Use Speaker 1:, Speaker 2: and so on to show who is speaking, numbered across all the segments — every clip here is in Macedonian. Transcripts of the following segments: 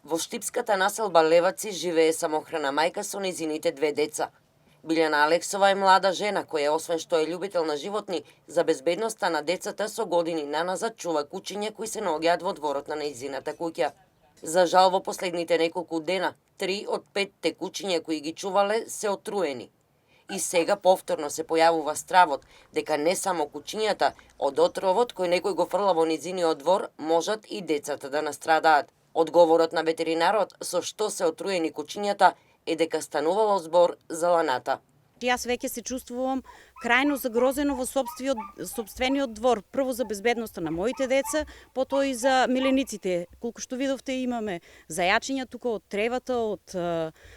Speaker 1: Во штипската населба Леваци живее самохрана мајка со незините две деца. Билјана Алексова е млада жена која освен што е љубител на животни, за безбедноста на децата со години наназад чува кучиња кои се наоѓаат во дворот на нејзината куќа. За жал во последните неколку дена, 3 од 5 кучиња кои ги чувале се отруени. И сега повторно се појавува стравот дека не само кучињата од отровот кој некој го фрла во нејзиниот двор, можат и децата да настрадаат. Одговорот на ветеринарот со што се отруени кучињата е дека станувало збор за ланата.
Speaker 2: Јас веќе се чувствувам крајно загрозено во сопствениот двор. Прво за безбедноста на моите деца, потоа и за милениците. Колку што видовте, имаме зајачиња тука од тревата, од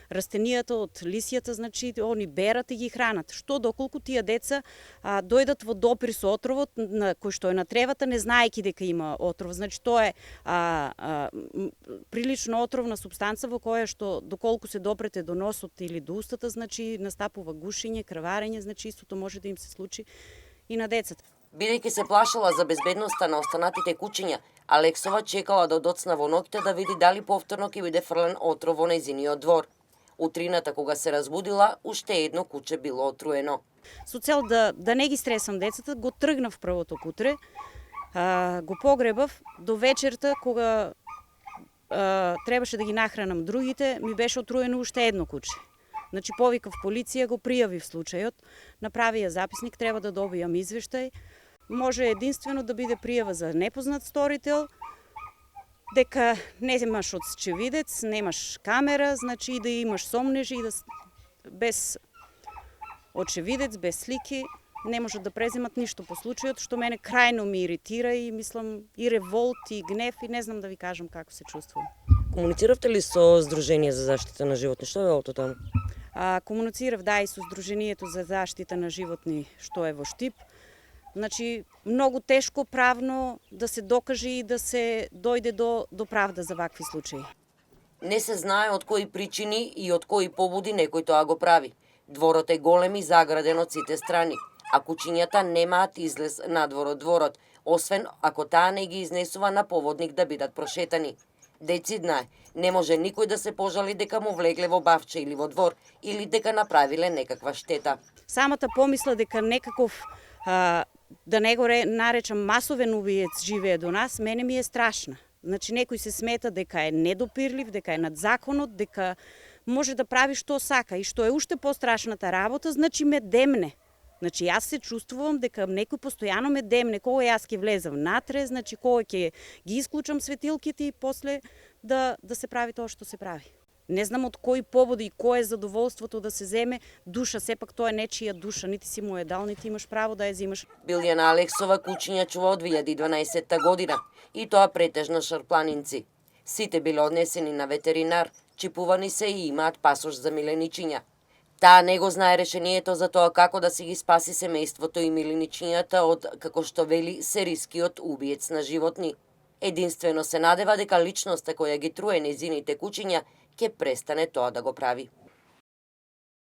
Speaker 2: растенијата, од лисијата, значи они берат и ги хранат. Што доколку тие деца дојдат во допир со отровот на кој што е на тревата, не знаејќи дека има отров. Значи тоа е прилично отровна супстанца во која што доколку се допрете до носот или до устата, значи настапува гушење, крварење, значи истото може да им се случи и на децата.
Speaker 1: Бидејќи се плашала за безбедноста на останатите кучиња, Алексова чекала да доцна во ноќта да види дали повторно ќе биде фрлен отров во нејзиниот двор. Утрината кога се разбудила, уште едно куче било отруено.
Speaker 2: Со цел да не ги стресам децата, го тргнав првото кутре, го погребав до вечерта кога требаше да ги нахранам другите, ми беше отруено уште едно куче. Значи повикав полиција, го пријавив случајот, направија записник, треба да добијам извештај. Може единствено да биде пријава за непознат сторител, дека немаш очевидец, немаш камера, значи и да имаш сомнежи и да без очевидец, без слики, не можат да преземат ништо по случајот, што мене крајно ми иритира и мислам и револт и гнев и не знам да ви кажам како се чувствувам.
Speaker 1: Комунициравте ли со Сдружение за заштита на животни? Што е ото таму?
Speaker 2: Комуницирав и со Сдруженијето за заштита на животни што е во Штип. Значи, многу тешко правно да се докаже и да се дојде до правда за вакви случаи.
Speaker 1: Не се знае од кои причини и од кои побуди некој тоа го прави. Дворот е голем и заграден од сите страни, а кучињата немаат излез надвор од дворот, освен ако таа не ги изнесува на поводник да бидат прошетани. Децидна не може никој да се пожали дека му влегле во бавче или во двор, или дека направиле некаква штета.
Speaker 2: Самата помисла дека некаков, да не го наречам масовен убиец живее до нас, мене ми е страшна. Значи некој се смета дека е недопирлив, дека е над законот, дека може да прави што сака и што е уште пострашната работа, значи ме демне. Значи јас се чувствувам дека некој постојано ме демне, кога јас ќе влезам натре, значи кога ќе ги исклучам светилките и после да се прави тоа што се прави. Не знам од кои поводи и кое е задоволството да се земе душа, сепак тоа е нечија душа, нити си му е дал, нити имаш право да ја земаш.
Speaker 1: Билјана Алексова кучиња чува од 2012 година и тоа претежно шарпланинци. Сите биле однесени на ветеринар, чипувани се и имаат пасош за миленичиња. Таа не го знае решението за тоа како да си ги спаси семејството и миленичињата од, како што вели, серискиот убиец на животни. Единствено се надева дека личноста која ги труе нејзините кучиња ќе престане тоа да го прави.